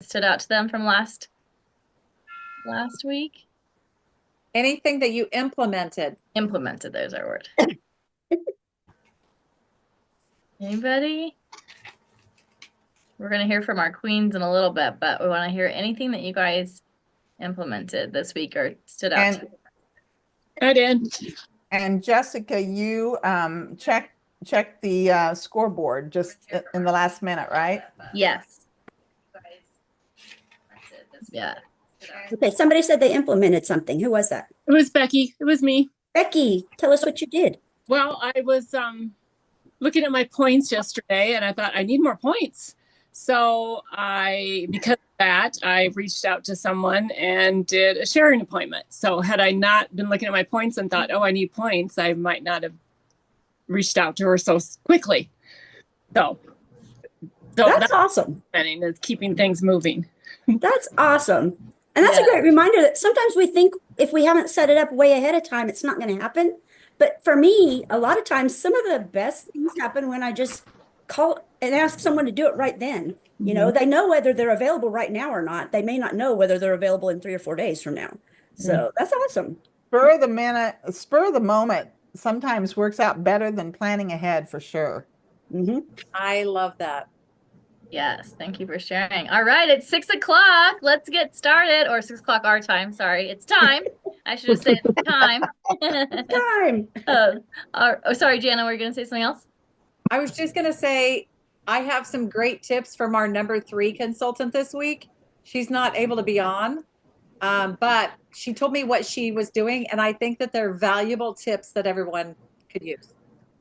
stood out to them from last week? Anything that you implemented. Implemented, there's our word. Anybody? We're going to hear from our queens in a little bit, but we want to hear anything that you guys implemented this week or stood out to you. I did. And Jessica, you checked the scoreboard just in the last minute, right? Yes. Yeah. Okay, somebody said they implemented something. Who was that? It was Becky. It was me. Becky, tell us what you did. Well, I was looking at my points yesterday and I thought I need more points. So because of that, I reached out to someone and did a sharing appointment. So had I not been looking at my points and thought, oh, I need points, I might not have reached out to her so quickly. So That's awesome. And it's keeping things moving. That's awesome. And that's a great reminder that sometimes we think if we haven't set it up way ahead of time, it's not going to happen. But for me, a lot of times, some of the best things happen when I just call and ask someone to do it right then. You know, they know whether they're available right now or not. They may not know whether they're available in 3 or 4 days from now. So that's awesome. Spur of the moment sometimes works out better than planning ahead for sure. I love that. Yes, thank you for sharing. All right, it's 6 o'clock. Let's get started, or 6 o'clock our time. Sorry, it's time. I should have said it's time. Time. Sorry, Jana, were you going to say something else? I was just going to say, I have some great tips from our number 3 consultant this week. She's not able to be on, but she told me what she was doing, and I think that they're valuable tips that everyone could use.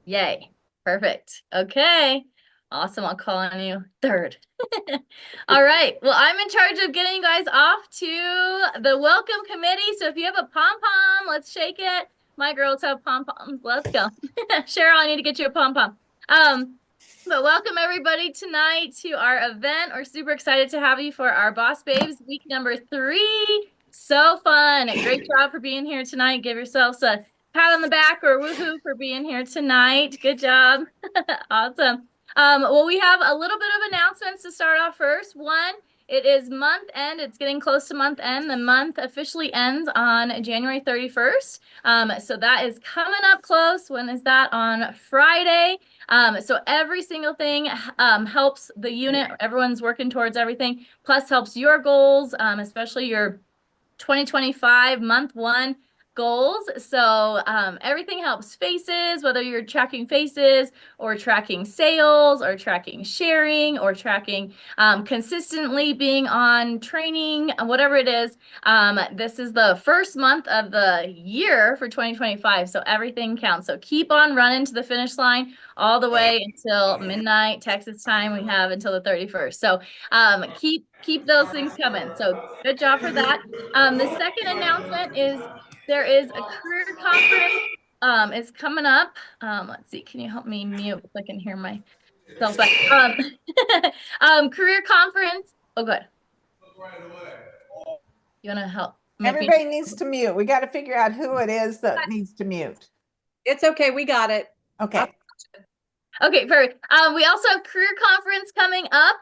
Yay. Perfect. Okay. Awesome. I'll call on you third. All right. Well, I'm in charge of getting you guys off to the welcome committee. So if you have a pom-pom, let's shake it. My girls have pom-poms. Let's go. Cheryl, I need to get you a pom-pom. But welcome everybody tonight to our event. We're super excited to have you for our Boss Babes week number 3. So fun. Great job for being here tonight. Give yourselves a pat on the back or woohoo for being here tonight. Good job. Awesome. Well, we have a little bit of announcements to start off first. One, it is month end. It's getting close to month end. The month officially ends on January 31st. So that is coming up close. When is that? On Friday. So every single thing helps the unit. Everyone's working towards everything. Plus helps your goals, especially your 2025 month 1 goals. So everything helps faces, whether you're tracking faces or tracking sales or tracking sharing or tracking consistently being on training, whatever it is. This is the first month of the year for 2025. So everything counts. So keep on running to the finish line all the way until midnight Texas time. We have until the 31st. So keep those things coming. So good job for that. The second announcement is there is a career conference. It's coming up. Let's see. Can you help me mute so I can hear myself? Career conference. Oh, good. You want to help? Everybody needs to mute. We got to figure out who it is that needs to mute. It's okay. We got it. Okay. Okay, perfect. We also have career conference coming up.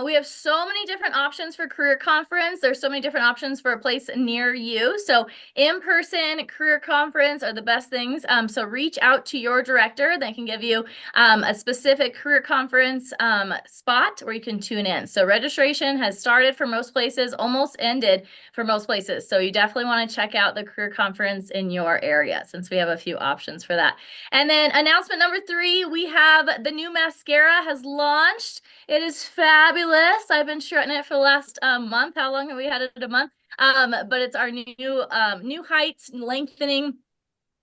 We have so many different options for career conference. There's so many different options for a place near you. So in-person career conference are the best things. So reach out to your director. They can give you a specific career conference spot where you can tune in. So registration has started for most places, almost ended for most places. So you definitely want to check out the career conference in your area since we have a few options for that. And then announcement number 3, we have the new mascara has launched. It is fabulous. I've been shredding it for the last month. How long have we had it? A month. But it's our new heights lengthening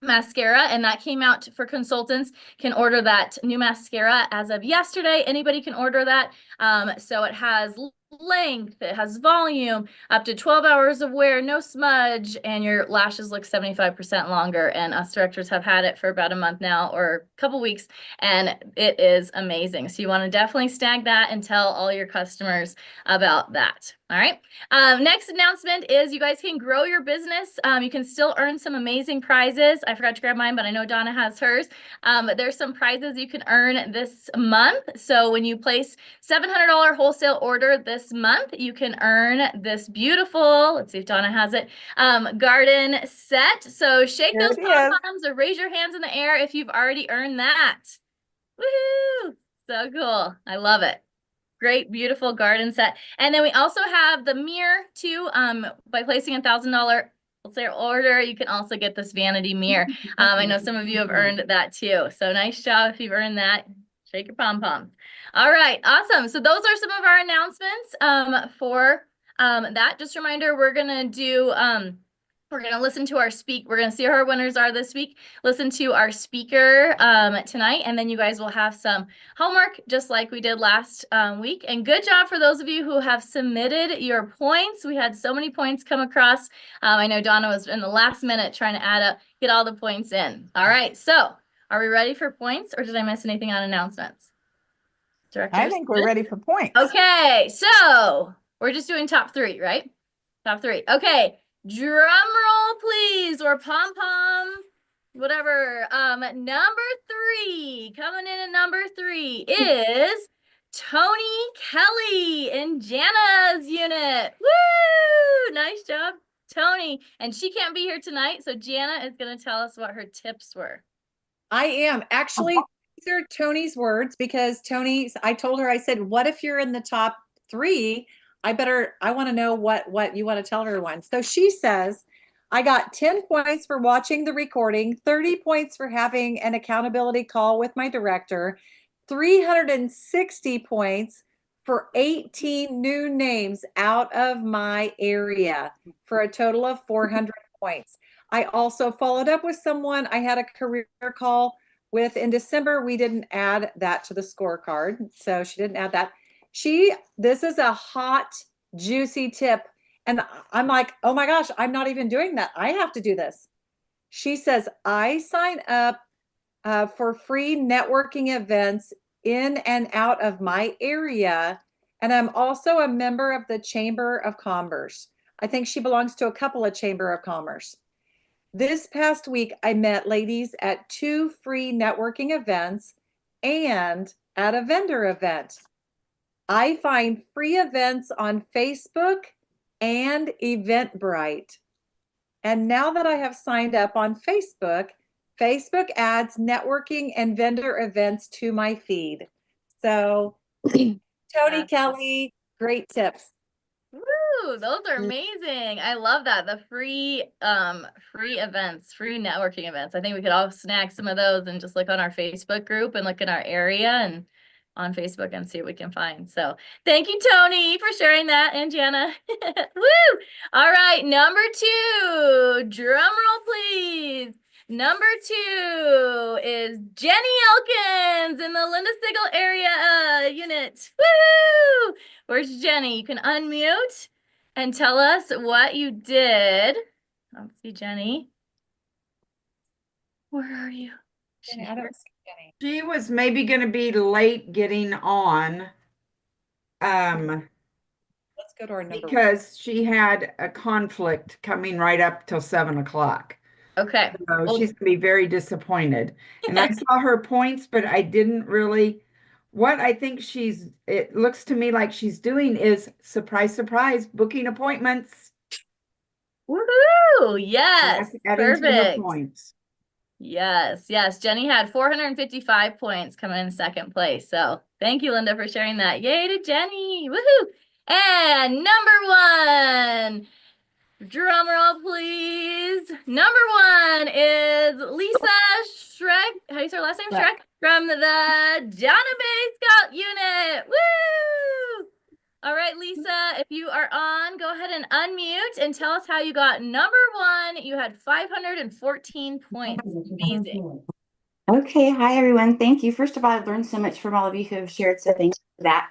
mascara, and that came out for consultants. Can order that new mascara as of yesterday. Anybody can order that. So it has length, it has volume, up to 12 hours of wear, no smudge, and your lashes look 75% longer. And us directors have had it for about a month now or a couple weeks, and it is amazing. So you want to definitely snag that and tell all your customers about that. All right. Next announcement is you guys can grow your business. You can still earn some amazing prizes. I forgot to grab mine, but I know Donna has hers. There's some prizes you can earn this month. So when you place $700 wholesale order this this month, you can earn this beautiful, let's see if Donna has it, garden set. So shake Here those it is. pom-poms or raise your hands in the air if you've already earned that. Woohoo! So cool. I love it. Great, beautiful garden set. And then we also have the mirror too. By placing $1,000, we'll say order, you can also get this vanity mirror. I know some of you have earned that too. So nice job if you've earned that. Shake your pom-poms. All right, awesome. So those are some of our announcements for that. Just a reminder, we're gonna do we're going to listen to we're going to see who our winners are this week, listen to our speaker tonight, and then you guys will have some homework just like we did last week. And good job for those of you who have submitted your points. We had so many points come across. I know Donna was in the last minute trying to add up, get all the points in. All right, so are we ready for points, or did I miss anything on announcements? Director? I think we're ready for points. Okay, so we're just doing top three, right? Top three. Okay. Drum roll, please, or pom-pom, whatever. Number three, coming in at number three is Tony Kelly in Jana's unit. Woo! Nice job, Tony. And she can't be here tonight, so Jana is going to tell us what her tips were. I am. Actually, these are Tony's words because I told her, I said, what if you're in the top three? I want to know what you want to tell everyone. So she says, I got 10 points for watching the recording, 30 points for having an accountability call with my director, 360 points for 18 new names out of my area for a total of 400 points. I also followed up with someone I had a career call with in December. We didn't add that to the scorecard, so she didn't add that. This is a hot, juicy tip. And I'm like, oh my gosh, I'm not even doing that. I have to do this. She says, I sign up for free networking events in and out of my area. And I'm also a member of the Chamber of Commerce. I think she belongs to a couple of Chamber of Commerce. This past week, I met ladies at 2 free networking events and at a vendor event. I find free events on Facebook and Eventbrite. And now that I have signed up on Facebook, Facebook adds networking and vendor events to my feed. So, Tony Kelly, great tips. Woo, those are amazing. I love that. The free events, free networking events. I think we could all snag some of those and just look on our Facebook group and look in our area and on Facebook and see what we can find. So thank you, Tony, for sharing that, and Jana. Woo! All right, number two, drum roll, please. Number two is Jenny Elkins in the Linda Sigel area unit. Woo! Where's Jenny? You can unmute and tell us what you did. Let's see, Jenny. Where are you? Jenny, I don't see Jenny. She was maybe going to be late getting on. Let's go to our number because she had a conflict coming right up till 7 o'clock. Okay. So Well, she's going to be very disappointed. And I saw her points, but I didn't really. What I think it looks to me like she's doing is surprise, surprise, booking appointments. woohoo! Yes, Adding to her perfect. points. Yes, Jenny had 455 points coming in second place. So thank you, Linda, for sharing that. Yay to Jenny. Woohoo! And number one, drum roll, please. Number one is Lisa Shrek. How do you say her last name? Shrek. Shrek from the Jana Bay Scout Unit. Woo! All right, Lisa, if you are on, go ahead and unmute and tell us how you got number one. You had 514 points. Amazing. Okay, hi everyone. Thank you. First of all, I've learned so much from all of you who have shared, so thank you for that.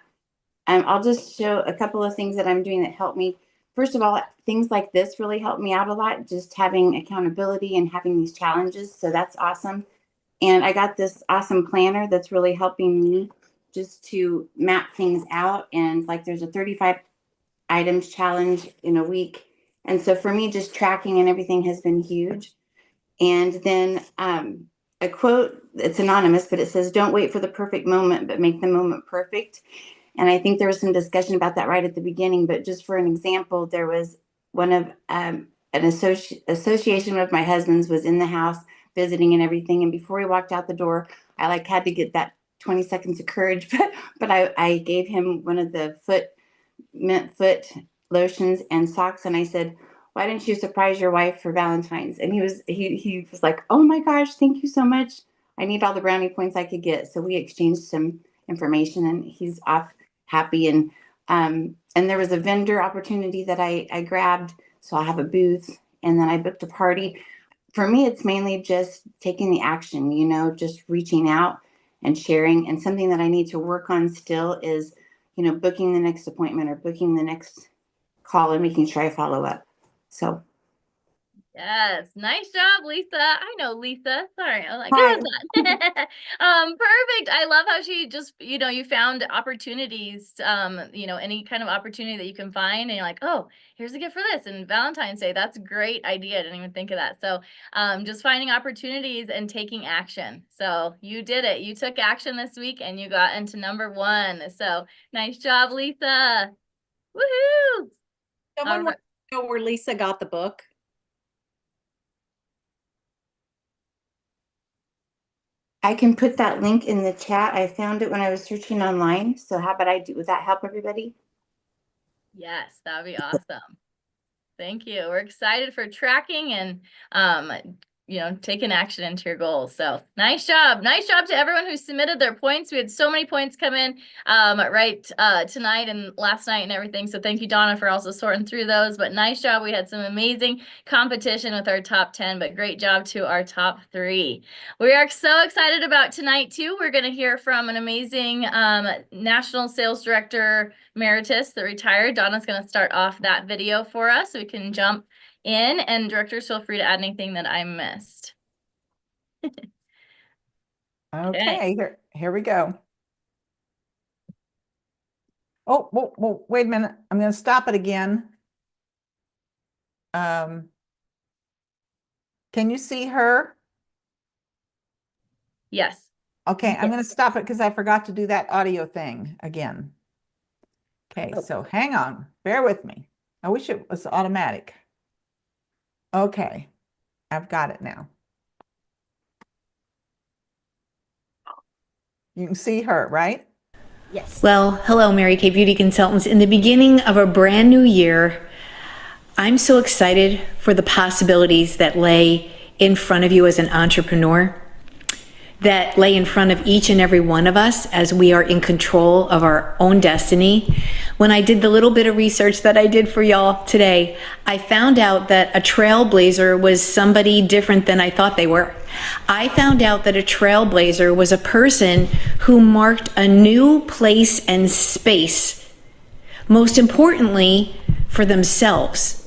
I'll just show a couple of things that I'm doing that help me. First of all, things like this really help me out a lot, just having accountability and having these challenges. So that's awesome. And I got this awesome planner that's really helping me just to map things out. And like there's a 35 items challenge in a week. And so for me, just tracking and everything has been huge. And then a quote, it's anonymous, but it says, "Don't wait for the perfect moment, but make the moment perfect." And I think there was some discussion about that right at the beginning, but just for an example, there was one of an association with my husband's was in the house visiting and everything. And before he walked out the door, I like had to get that 20 seconds of courage, but I gave him one of the mint foot lotions and socks. And I said, why didn't you surprise your wife for Valentine's? And he was like, oh my gosh, thank you so much. I need all the brownie points I could get. So we exchanged some information and he's off happy. And there was a vendor opportunity that I grabbed. So I'll have a booth, and then I booked a party. For me, it's mainly just taking the action, just reaching out and sharing. And something that I need to work on still is, booking the next appointment or booking the next call and making sure I follow up. So. Yes, nice job, Lisa. I know Lisa. Sorry, I'm like, Hi. who is that? Perfect. I love how she just, you found opportunities, any kind of opportunity that you can find, and you're like, oh, here's a gift for this, and Valentine's Day. That's a great idea. I didn't even think of that. So, just finding opportunities and taking action. So you did it. You took action this week, and you got into number 1. So nice job, Lisa. Woohoo! Someone wants to know where Lisa got the book. I can put that link in the chat. I found it when I was searching online. So how about would that help everybody? Yes, that would be awesome. Thank you. We're excited for tracking and, taking action into your goals. So nice job. Nice job to everyone who submitted their points. We had so many points come in tonight and last night and everything. So thank you, Donna, for also sorting through those. But nice job. We had some amazing competition with our top 10, but great job to our top 3. We are so excited about tonight, too. We're going to hear from an amazing National Sales Director Emeritus that retired. Donna's going to start off that video for us so we can jump in, and directors, feel free to add anything that I missed. Okay, here we go. Oh, whoa, wait a minute. I'm going to stop it again. Can you see her? Yes. Okay, I'm going to stop it because I forgot to do that audio thing again. Okay, so hang on. Bear with me. I wish it was automatic. Okay, I've got it now. You can see her, right? Yes. Well, hello, Mary Kay Beauty Consultants. In the beginning of a brand new year, I'm so excited for the possibilities that lay in front of you as an entrepreneur, that lay in front of each and every one of us as we are in control of our own destiny. When I did the little bit of research that I did for y'all today, I found out that a trailblazer was somebody different than I thought they were. I found out that a trailblazer was a person who marked a new place and space, most importantly, for themselves.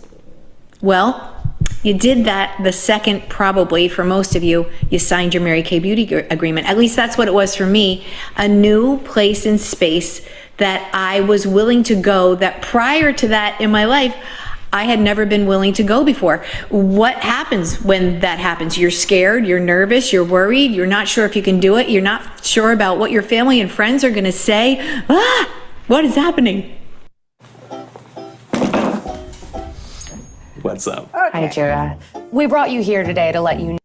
Well, you did that the second, probably, for most of you, you signed your Mary Kay Beauty agreement. At least that's what it was for me. A new place and space that I was willing to go, that prior to that in my life, I had never been willing to go before. What happens when that happens? You're scared, you're nervous, you're worried, you're not sure if you can do it, you're not sure about what your family and friends are gonna say. What is happening? What's up? Okay. Hi, Jira. We brought you here today to let you know.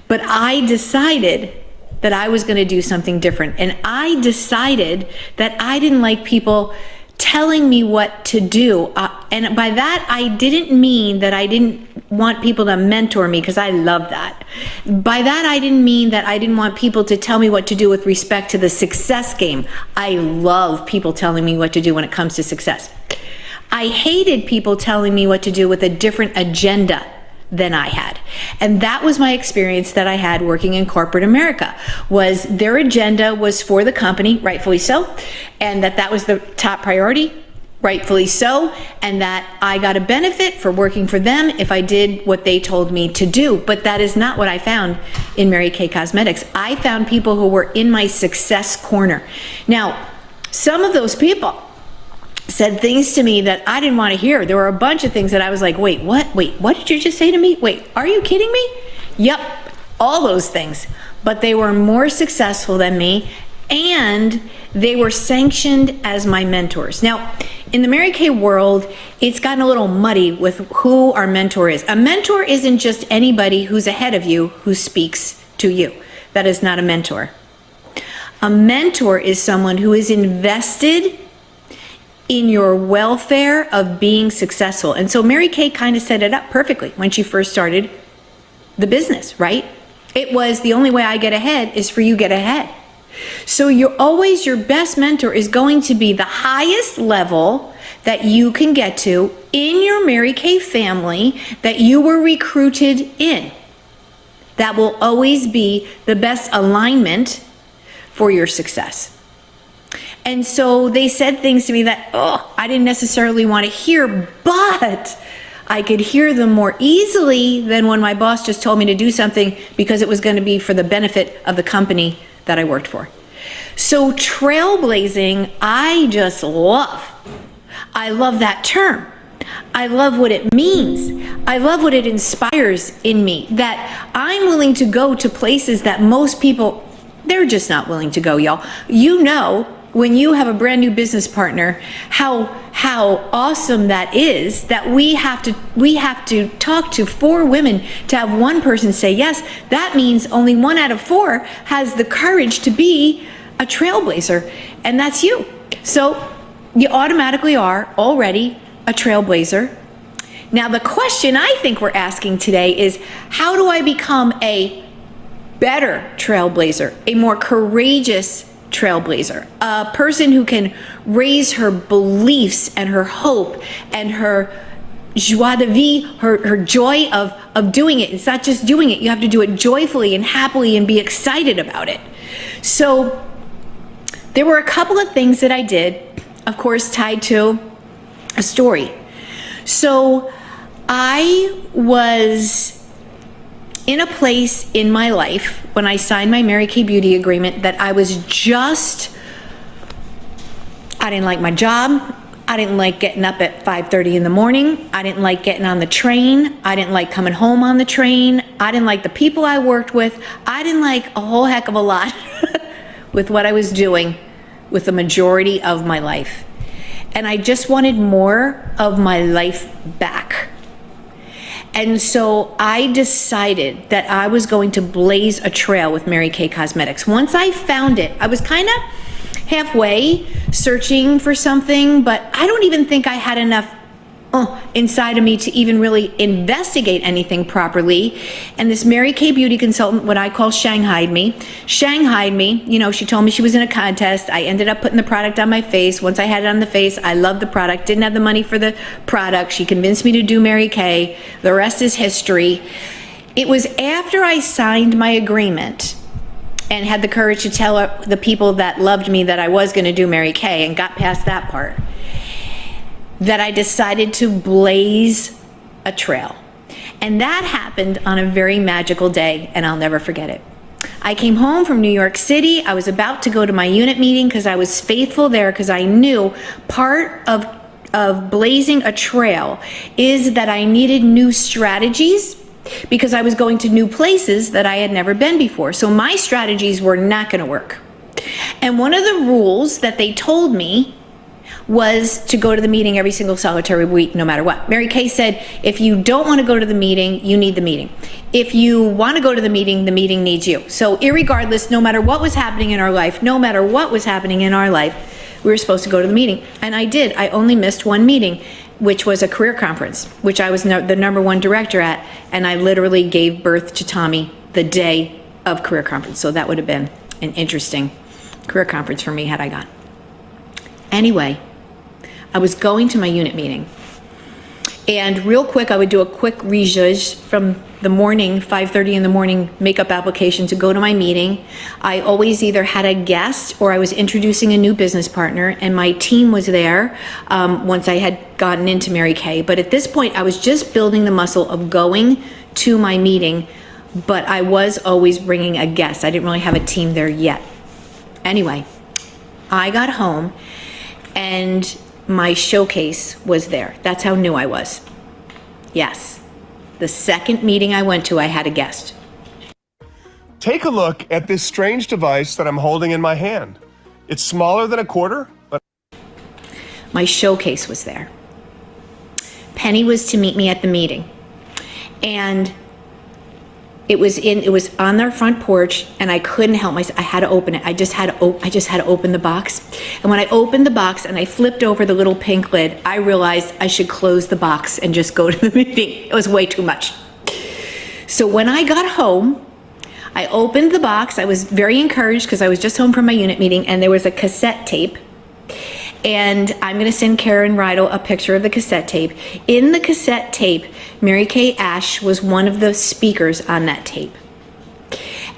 But I decided that I was going to do something different. And I decided that I didn't like people telling me what to do. And by that, I didn't mean that I didn't want people to mentor me, because I love that. By that, I didn't mean that I didn't want people to tell me what to do with respect to the success game. I love people telling me what to do when it comes to success. I hated people telling me what to do with a different agenda than I had. And that was my experience that I had working in corporate America, was their agenda was for the company, rightfully so, and that was the top priority, rightfully so, and that I got a benefit for working for them if I did what they told me to do. But that is not what I found in Mary Kay Cosmetics. I found people who were in my success corner. Now, some of those people said things to me that I didn't want to hear. There were a bunch of things that I was like, wait, what did you just say to me? Wait, are you kidding me? Yep, all those things. But they were more successful than me, and they were sanctioned as my mentors. Now, in the Mary Kay world, it's gotten a little muddy with who our mentor is. A mentor isn't just anybody who's ahead of you who speaks to you. That is not a mentor. A mentor is someone who is invested in your welfare of being successful. And so Mary Kay kind of set it up perfectly when she first started the business, right? It was the only way I get ahead is for you get ahead. So your best mentor is going to be the highest level that you can get to in your Mary Kay family that you were recruited in. That will always be the best alignment for your success. And so they said things to me that, I didn't necessarily want to hear, but I could hear them more easily than when my boss just told me to do something because it was going to be for the benefit of the company that I worked for. So trailblazing, I just love. I love that term. I love what it means. I love what it inspires in me, that I'm willing to go to places that most people, they're just not willing to go, y'all. You know, when you have a brand new business partner, how awesome that is, that we have to talk to 4 women to have one person say yes. That means only 1 out of 4 has the courage to be a trailblazer, and that's you. So you automatically are already a trailblazer. Now the question I think we're asking today is, how do I become a better trailblazer, a more courageous trailblazer, a person who can raise her beliefs and her hope and her joie de vivre, her joy of doing it. It's not just doing it, you have to do it joyfully and happily and be excited about it. So there were a couple of things that I did, of course, tied to a story. So I was in a place in my life when I signed my Mary Kay Beauty agreement that I didn't like my job. I didn't like getting up at 5:30 in the morning. I didn't like getting on the train. I didn't like coming home on the train. I didn't like the people I worked with. I didn't like a whole heck of a lot with what I was doing with the majority of my life. And I just wanted more of my life back. And so I decided that I was going to blaze a trail with Mary Kay Cosmetics. Once I found it, I was kind of halfway searching for something, but I don't even think I had enough inside of me to even really investigate anything properly. And this Mary Kay beauty consultant, what I call shanghaied me, you know, she told me she was in a contest. I ended up putting the product on my face. Once I had it on the face, I loved the product, didn't have the money for the product. She convinced me to do Mary Kay. The rest is history. It was after I signed my agreement and had the courage to tell the people that loved me that I was going to do Mary Kay and got past that part, that I decided to blaze a trail. And that happened on a very magical day, and I'll never forget it. I came home from New York City. I was about to go to my unit meeting because I was faithful there, because I knew part of blazing a trail is that I needed new strategies, because I was going to new places that I had never been before. So my strategies were not going to work. And one of the rules that they told me was to go to the meeting every single solitary week, no matter what. Mary Kay said, if you don't want to go to the meeting, you need the meeting. If you want to go to the meeting needs you. So irregardless, no matter what was happening in our life, we were supposed to go to the meeting. And I did. I only missed one meeting, which was a career conference, which I was the #1 director at. And I literally gave birth to Tommy the day of career conference. So that would have been an interesting career conference for me had I gone. Anyway, I was going to my unit meeting, and real quick, I would do a quick rejuge from the morning, 5:30 in the morning, makeup application to go to my meeting. I always either had a guest or I was introducing a new business partner, and my team was there once I had gotten into Mary Kay. But at this point, I was just building the muscle of going to my meeting, but I was always bringing a guest. I didn't really have a team there yet. Anyway, I got home and my showcase was there. That's how new I was. Yes, the second meeting I went to, I had a guest. Take a look at this strange device that I'm holding in my hand. It's smaller than a quarter, but My showcase was there. Penny was to meet me at the meeting. And it was on their front porch, and I couldn't help myself. I had to open it. I just had to open the box. And when I opened the box and I flipped over the little pink lid, I realized I should close the box and just go to the meeting. It was way too much. So when I got home, I opened the box. I was very encouraged because I was just home from my unit meeting, and there was a cassette tape. And I'm going to send Karen Rydell a picture of the cassette tape. In the cassette tape, Mary Kay Ash was one of the speakers on that tape.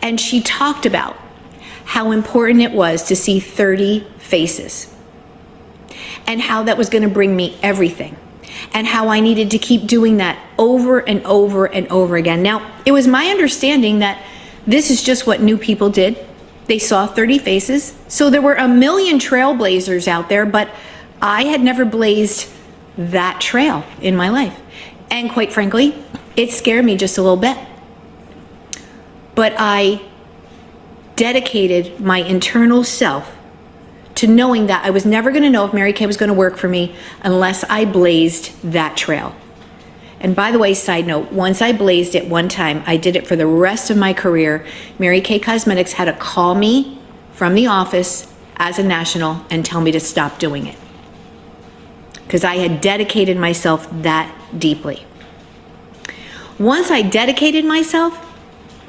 And she talked about how important it was to see 30 faces, and how that was going to bring me everything, and how I needed to keep doing that over and over and over again. Now, it was my understanding that this is just what new people did. They saw 30 faces. So there were a million trailblazers out there, but I had never blazed that trail in my life. And quite frankly, it scared me just a little bit. But I dedicated my internal self to knowing that I was never going to know if Mary Kay was going to work for me unless I blazed that trail. And by the way, side note, once I blazed it one time, I did it for the rest of my career. Mary Kay Cosmetics had to call me from the office as a national and tell me to stop doing it, because I had dedicated myself that deeply. Once I dedicated myself,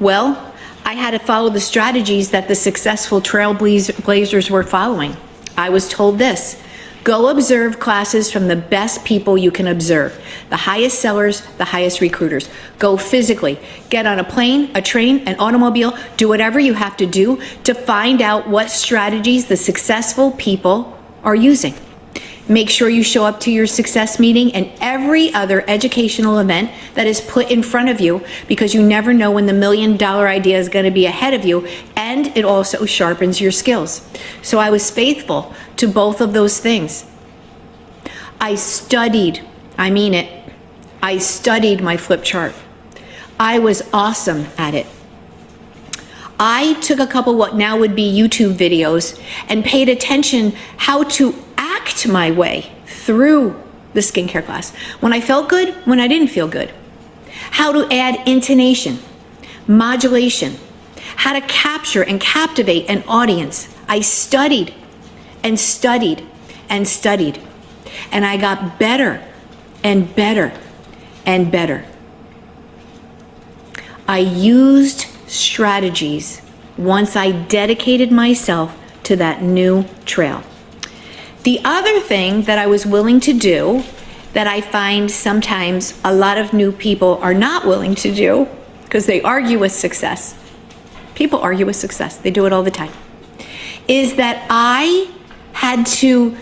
well, I had to follow the strategies that the successful trailblazers were following. I was told this: go observe classes from the best people you can observe, the highest sellers, the highest recruiters. Go physically, get on a plane, a train, an automobile, do whatever you have to do to find out what strategies the successful people are using. Make sure you show up to your success meeting and every other educational event that is put in front of you, because you never know when the $1 million idea is going to be ahead of you, and it also sharpens your skills. So I was faithful to both of those things. I studied, I mean it, I studied my flip chart. I was awesome at it. I took a couple what now would be YouTube videos and paid attention how to act my way through the skincare class. When I felt good, when I didn't feel good. How to add intonation, modulation, how to capture and captivate an audience. I studied and studied and studied, and I got better and better and better. I used strategies once I dedicated myself to that new trail. The other thing that I was willing to do, that I find sometimes a lot of new people are not willing to do, because they argue with success. People argue with success. They do it all the time. Is that I had to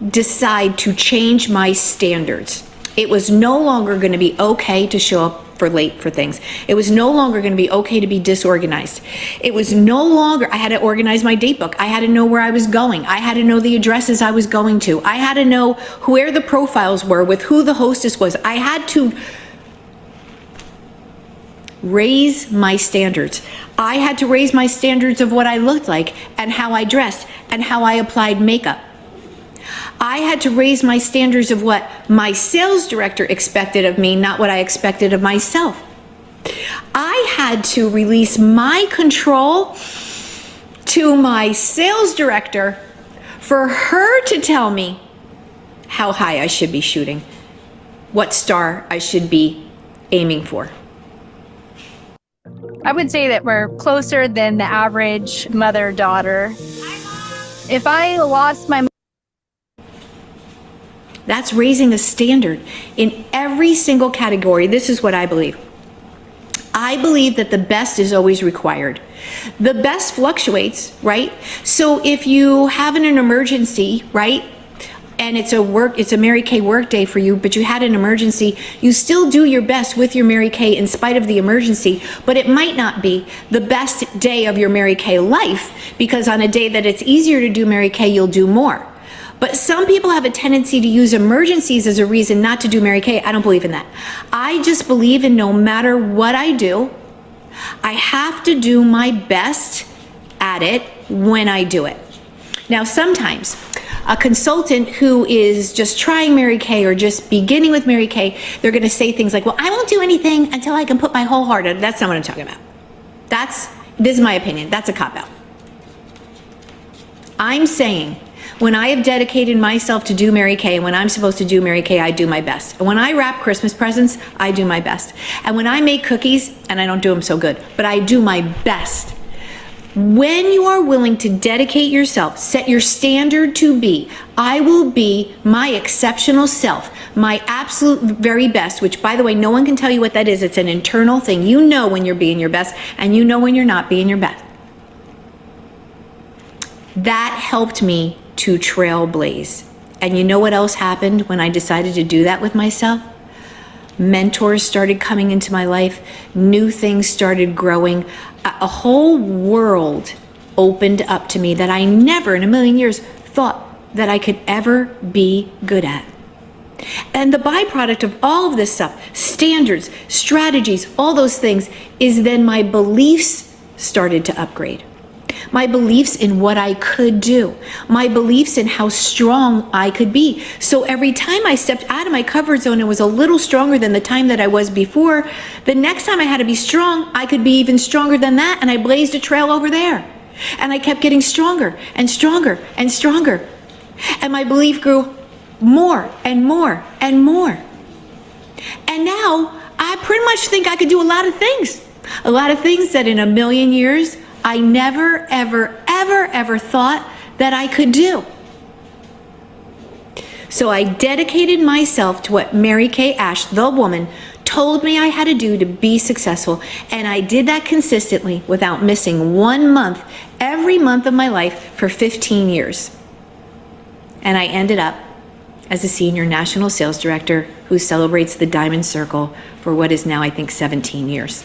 decide to change my standards. It was no longer going to be okay to show up for late for things. It was no longer going to be okay to be disorganized. It was no longer, I had to organize my date book. I had to know where I was going. I had to know the addresses I was going to. I had to know where the profiles were, with who the hostess was. I had to raise my standards. I had to raise my standards of what I looked like and how I dressed and how I applied makeup. I had to raise my standards of what my sales director expected of me, not what I expected of myself. I had to release my control to my sales director for her to tell me how high I should be shooting, what star I should be aiming for. I would say that we're closer than the average mother-daughter. If I lost my... That's raising the standard in every single category. This is what I believe. I believe that the best is always required. The best fluctuates, right? So if you have an emergency, right? And it's a Mary Kay work day for you, but you had an emergency, you still do your best with your Mary Kay in spite of the emergency, but it might not be the best day of your Mary Kay life, because on a day that it's easier to do Mary Kay, you'll do more. But some people have a tendency to use emergencies as a reason not to do Mary Kay. I don't believe in that. I just believe in no matter what I do, I have to do my best at it when I do it. Now, sometimes a consultant who is just trying Mary Kay or just beginning with Mary Kay, they're going to say things like, well, I won't do anything until I can put my whole heart in. That's not what I'm talking about. This is my opinion. That's a cop-out. I'm saying when I have dedicated myself to do Mary Kay, and when I'm supposed to do Mary Kay, I do my best. And when I wrap Christmas presents, I do my best. And when I make cookies, and I don't do them so good, but I do my best. When you are willing to dedicate yourself, set your standard to be, I will be my exceptional self, my absolute very best, which by the way, no one can tell you what that is. It's an internal thing. You know when you're being your best, and you know when you're not being your best. That helped me to trailblaze. And you know what else happened when I decided to do that with myself? Mentors started coming into my life. New things started growing. A whole world opened up to me that I never in a million years thought that I could ever be good at. And the byproduct of all of this stuff, standards, strategies, all those things, is then my beliefs started to upgrade. My beliefs in what I could do, my beliefs in how strong I could be. So every time I stepped out of my comfort zone and was a little stronger than the time that I was before, the next time I had to be strong, I could be even stronger than that, and I blazed a trail over there. And I kept getting stronger and stronger and stronger. And my belief grew more and more and more. And now I pretty much think I could do a lot of things that in a million years I never, ever, ever, ever thought that I could do. So I dedicated myself to what Mary Kay Ash, the woman, told me I had to do to be successful. And I did that consistently without missing 1 month, every month of my life for 15 years. And I ended up as a senior national sales director who celebrates the Diamond Circle for what is now, I think, 17 years.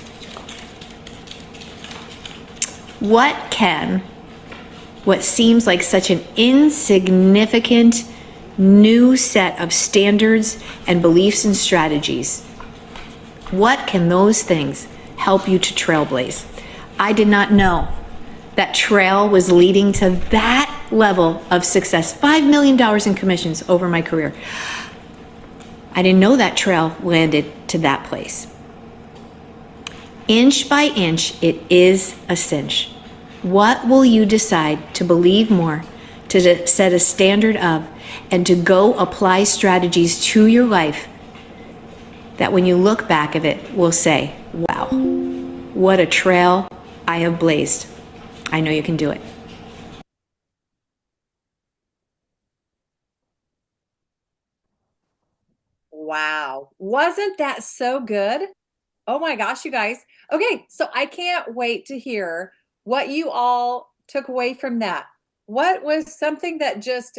What seems like such an insignificant new set of standards and beliefs and strategies, what can those things help you to trailblaze? I did not know that trail was leading to that level of success. $5 million in commissions over my career. I didn't know that trail landed to that place. Inch by inch, it is a cinch. What will you decide to believe more, to set a standard of, and to go apply strategies to your life that when you look back at it will say, wow, what a trail I have blazed. I know you can do it. Wow. Wasn't that so good? Oh my gosh, you guys. Okay, so I can't wait to hear what you all took away from that. What was something that just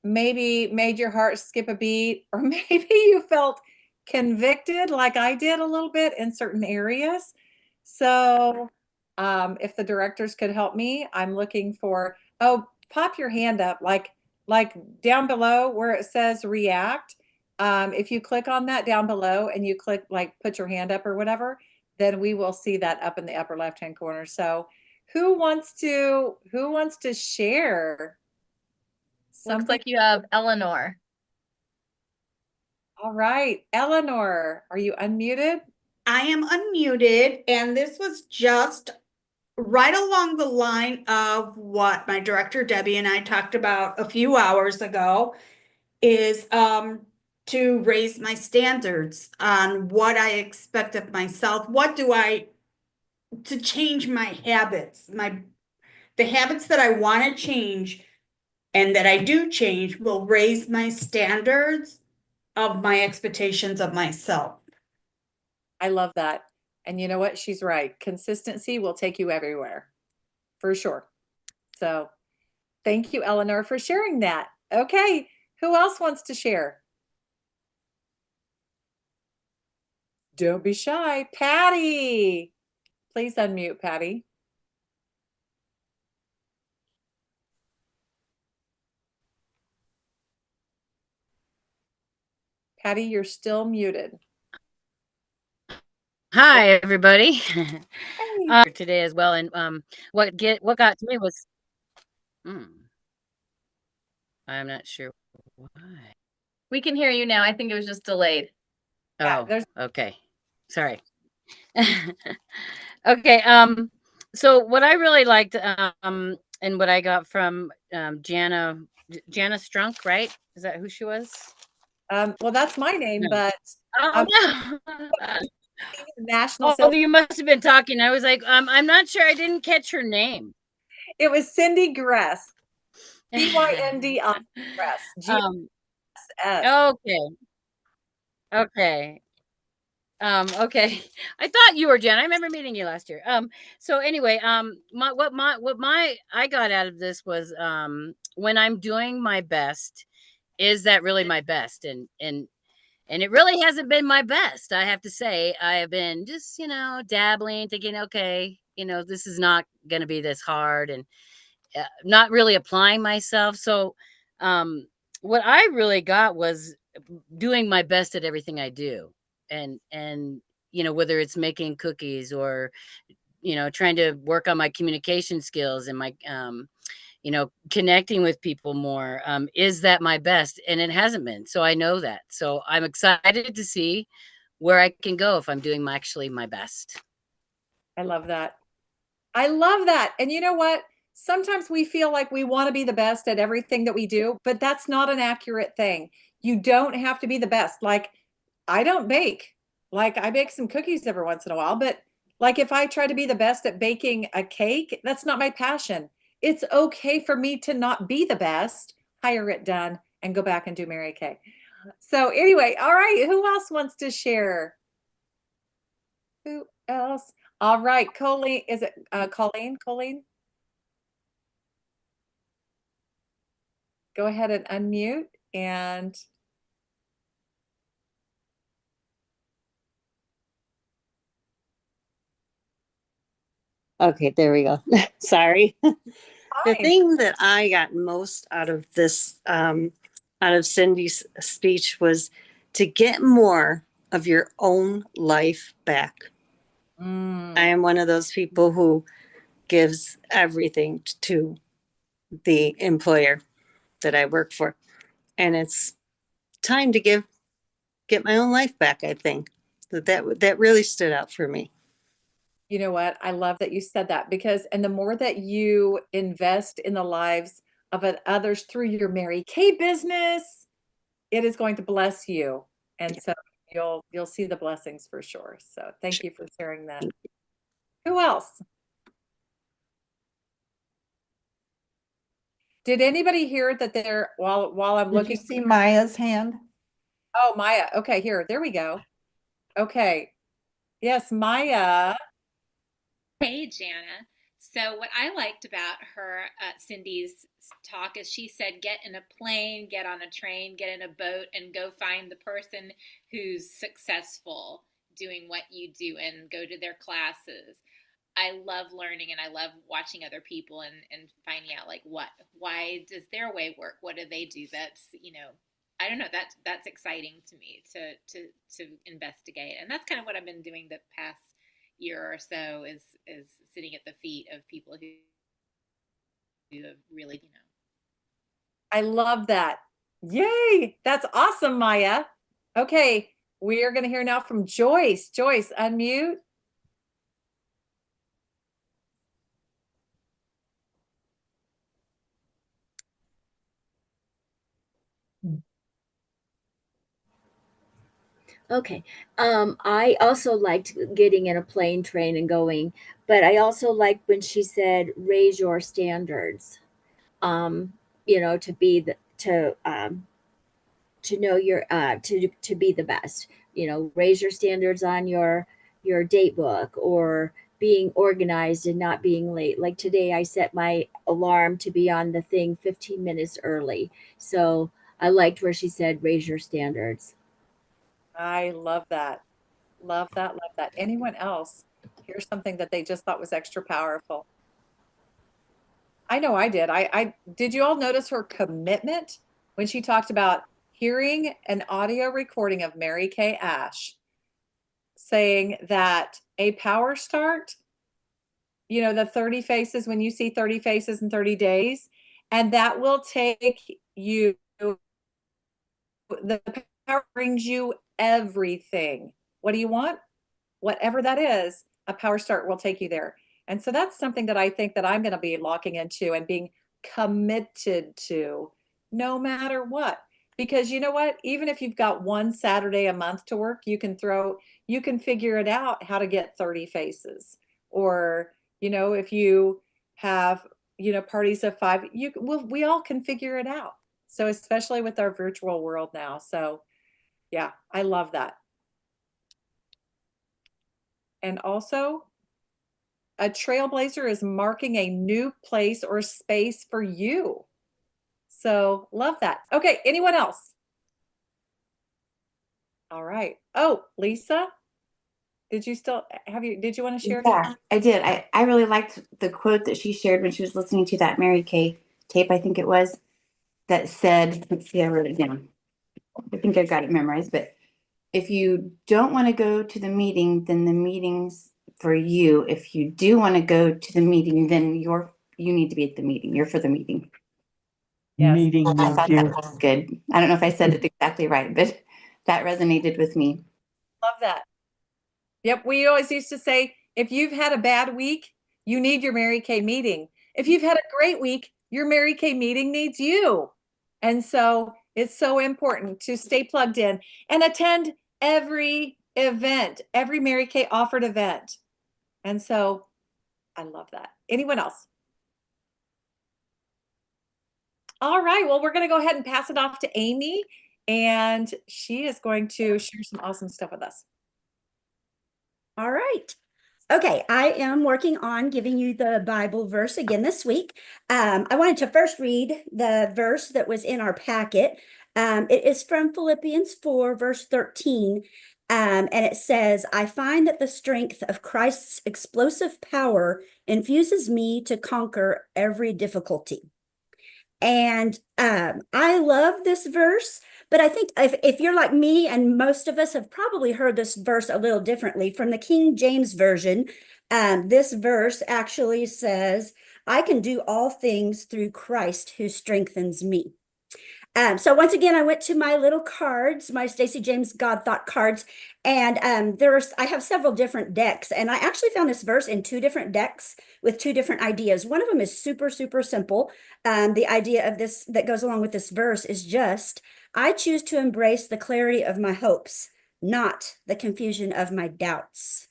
maybe made your heart skip a beat, or maybe you felt convicted like I did a little bit in certain areas? So if the directors could help me, I'm looking for, oh, pop your hand up like down below where it says react. If you click on that down below and you click like put your hand up or whatever, then we will see that up in the upper left-hand corner. So who wants to share? Looks like you have Eleanor. All right, Eleanor, are you unmuted? I am unmuted, and this was just right along the line of what my director Debbie and I talked about a few hours ago, is to raise my standards on what I expect of myself. To change my habits, the habits that I want to change and that I do change will raise my standards of my expectations of myself. I love that. And you know what? She's right. Consistency will take you everywhere, for sure. So thank you, Eleanor, for sharing that. Okay, who else wants to share? Don't be shy. Patty, please unmute, Patty. Patty, you're still muted. Hi, everybody. Today as well, and what got to me was I'm not sure why. We can hear you now. I think it was just delayed. Yeah, Oh, okay. Sorry. Okay. So what I really liked, and what I got from Jana Strunk, right? Is that who she was? Well, that's my name, No. but Oh no. national. Oh, you must have been talking. I was like, I'm not sure. I didn't catch her name. It was Cindy Gress. CYND on Gress. GSS. Okay. Okay. Okay. I thought you were Jen. I remember meeting you last year. So anyway, I got out of this was when I'm doing my best, is that really my best? And it really hasn't been my best. I have to say, I have been just, dabbling, thinking, okay, this is not going to be this hard, and not really applying myself. So, what I really got was doing my best at everything I do. And whether it's making cookies or, trying to work on my communication skills and my, connecting with people more. Is that my best? And it hasn't been. So I know that. So I'm excited to see where I can go if I'm doing my best. I love that. I love that. And you know what? Sometimes we feel like we want to be the best at everything that we do, but that's not an accurate thing. You don't have to be the best. Like, I don't bake. Like, I bake some cookies every once in a while, but like if I try to be the best at baking a cake, that's not my passion. It's okay for me to not be the best, hire it done, and go back and do Mary Kay. So anyway, all right, who else wants to share? Who else? All right, Colleen, is it Colleen? Colleen? Go ahead and unmute and okay, there we go. Sorry. The Hi. thing that I got most out of this, out of Cindy's speech, was to get more of your own life back. I am one of those people who gives everything to the employer that I work for. And it's time to get my own life back, I think. That really stood out for me. You know what? I love that you said that because, and the more that you invest in the lives of others through your Mary Kay business, it is going to bless you. And so you'll see the blessings for sure. So thank you for sharing that. Who else? Did anybody hear that there, while I'm looking? Did you see Maya's hand? Oh, Maya. Okay, here, there we go. Okay. Yes, Maya. Hey, Jana. So what I liked about her, Cindy's talk, is she said, get in a plane, get on a train, get in a boat, and go find the person who's successful doing what you do and go to their classes. I love learning and I love watching other people and finding out like why does their way work? What do they do? That's, I don't know, that's exciting to me to investigate. And that's kind of what I've been doing the past year or so is sitting at the feet of people who have really, I love that. Yay. That's awesome, Maya. Okay. We are going to hear now from Joyce. Joyce, unmute. Okay. I also liked getting in a plane, train, and going, but I also liked when she said, raise your standards, to be to know your, to be the best, raise your standards on your date book or being organized and not being late. Like today, I set my alarm to be on the thing 15 minutes early. So I liked where she said, raise your standards. I love that. Love that. Love that. Anyone else? Here's something that they just thought was extra powerful. I know I did. I did you all notice her commitment when she talked about hearing an audio recording of Mary Kay Ash saying that a power start, the 30 faces, when you see 30 faces in 30 days, and that will take you, the power brings you everything. What do you want? Whatever that is, a power start will take you there. And so that's something that I think that I'm going to be locking into and being committed to no matter what. Because you know what? Even if you've got one Saturday a month to work, you can figure it out how to get 30 faces. Or, if you have, parties of 5, we all can figure it out. So especially with our virtual world now. So yeah, I love that. And also, a trailblazer is marking a new place or space for you. So love that. Okay, anyone else? All right. Oh, Lisa, did you want to share? Yeah, I did. I really liked the quote that she shared when she was listening to that Mary Kay tape, I think it was, that said, let's see, I wrote it down. I think I got it memorized, but if you don't want to go to the meeting, then the meeting's for you. If you do want to go to the meeting, then you need to be at the meeting. You're for the meeting. Yes. Meeting I with thought you. that was good. I don't know if I said it exactly right, but that resonated with me. Love that. Yep. We always used to say, if you've had a bad week, you need your Mary Kay meeting. If you've had a great week, your Mary Kay meeting needs you. And so it's so important to stay plugged in and attend every event, every Mary Kay offered event. And so I love that. Anyone else? All right. Well, we're going to go ahead and pass it off to Amy, and she is going to share some awesome stuff with us. All right. Okay, I am working on giving you the Bible verse again this week. I wanted to first read the verse that was in our packet. It is from Philippians 4, verse 13. And it says, I find that the strength of Christ's explosive power infuses me to conquer every difficulty. And I love this verse, but I think if you're like me, and most of us have probably heard this verse a little differently from the King James Version, this verse actually says, I can do all things through Christ who strengthens me. So once again, I went to my little cards, my Stacey James God Thought cards, and I have several different decks, and I actually found this verse in 2 different decks with 2 different ideas. One of them is super, super simple. The idea of this that goes along with this verse is just, I choose to embrace the clarity of my hopes, not the confusion of my doubts.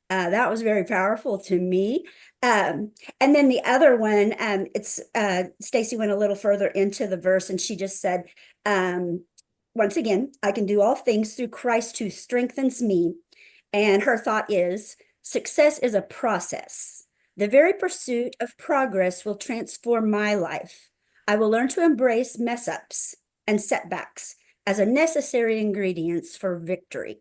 That was very powerful to me. And then the other one, it's Stacey went a little further into the verse, and she just said, once again, I can do all things through Christ who strengthens me. And her thought is, success is a process. The very pursuit of progress will transform my life. I will learn to embrace mess-ups and setbacks as a necessary ingredients for victory.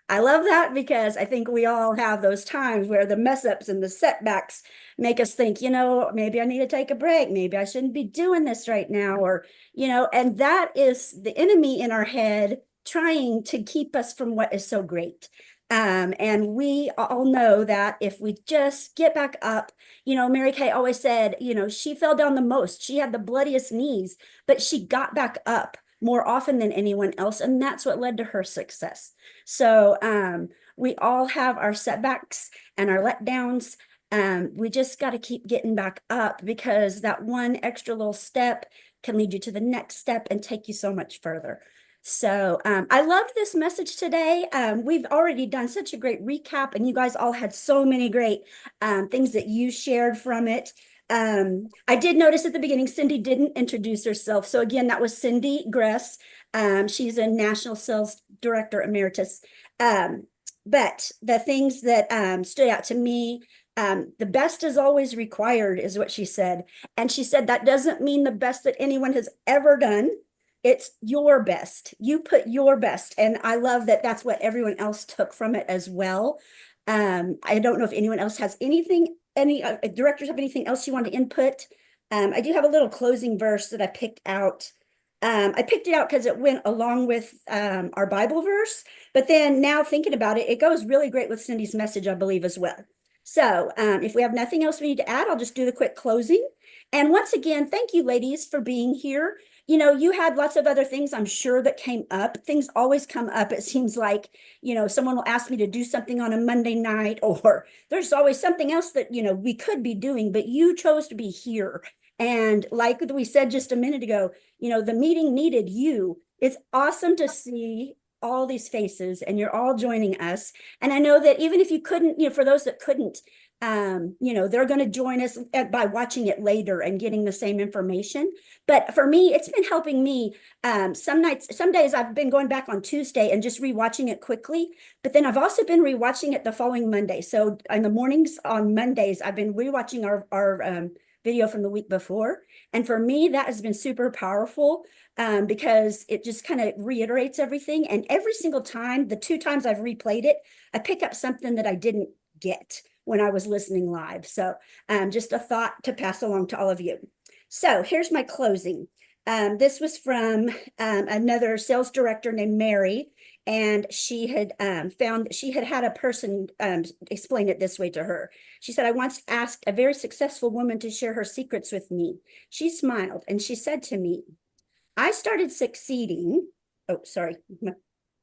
I love that because I think we all have those times where the mess ups and the setbacks make us think, maybe I need to take a break. Maybe I shouldn't be doing this right now. Or, and that is the enemy in our head trying to keep us from what is so great. And we all know that if we just get back up, Mary Kay always said, she fell down the most. She had the bloodiest knees, but she got back up more often than anyone else. And that's what led to her success. So we all have our setbacks and our letdowns. We just got to keep getting back up, because that one extra little step can lead you to the next step and take you so much further. So I loved this message today. We've already done such a great recap, and you guys all had so many great things that you shared from it. I did notice at the beginning, Cindy didn't introduce herself. So again, that was Cindy Gress. She's a National Sales Director Emeritus. But the things that stood out to me, the best is always required, is what she said. And she said that doesn't mean the best that anyone has ever done. It's your best. You put your best. And I love that that's what everyone else took from it as well. I don't know if anyone else has anything, any directors have anything else you want to input. I do have a little closing verse that I picked out. I picked it out because it went along with our Bible verse, but then now thinking about it, it goes really great with Cindy's message, I believe, as well. So if we have nothing else we need to add, I'll just do the quick closing. And once again, thank you, ladies, for being here. You know, you had lots of other things, I'm sure, that came up. Things always come up. It seems like, you know, someone will ask me to do something on a Monday night, or there's always something else that, you know, we could be doing, but you chose to be here. And like we said just a minute ago, you know, the meeting needed you. It's awesome to see all these faces and you're all joining us. And I know that even if you couldn't, you know, for those that couldn't, you know, they're going to join us by watching it later and getting the same information. But for me, it's been helping me. Some days I've been going back on Tuesday and just rewatching it quickly. But then I've also been rewatching it the following Monday. So in the mornings on Mondays, I've been rewatching our video from the week before. And for me, that has been super powerful because it just kind of reiterates everything. And every single time, the 2 times I've replayed it, I pick up something that I didn't get when I was listening live. So just a thought to pass along to all of you. So here's my closing. This was from another sales director named Mary. And she had had a person explain it this way to her. She said, I once asked a very successful woman to share her secrets with me. She smiled and she said to me, I started succeeding. Oh, sorry.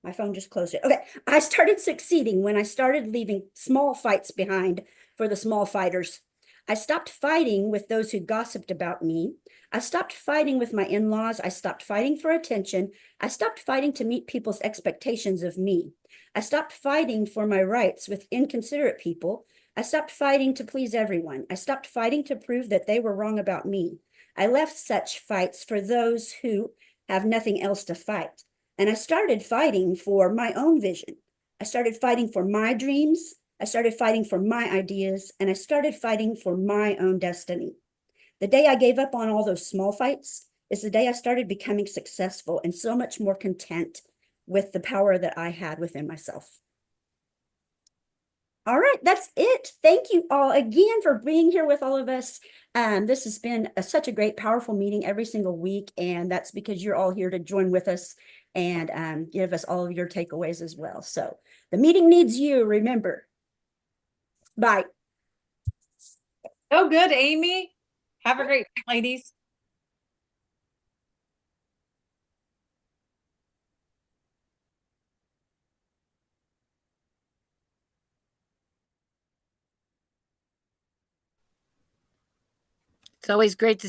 My phone just closed it. Okay. I started succeeding when I started leaving small fights behind for the small fighters. I stopped fighting with those who gossiped about me. I stopped fighting with my in-laws. I stopped fighting for attention. I stopped fighting to meet people's expectations of me. I stopped fighting for my rights with inconsiderate people. I stopped fighting to please everyone. I stopped fighting to prove that they were wrong about me. I left such fights for those who have nothing else to fight. And I started fighting for my own vision. I started fighting for my dreams. I started fighting for my ideas, and I started fighting for my own destiny. The day I gave up on all those small fights is the day I started becoming successful and so much more content with the power that I had within myself. All right, that's it. Thank you all again for being here with all of us. This has been such a great, powerful meeting every single week, and that's because you're all here to join with us and give us all of your takeaways as well. So the meeting needs you, remember. Bye. So good, Amy. Have a great night, ladies. It's always great to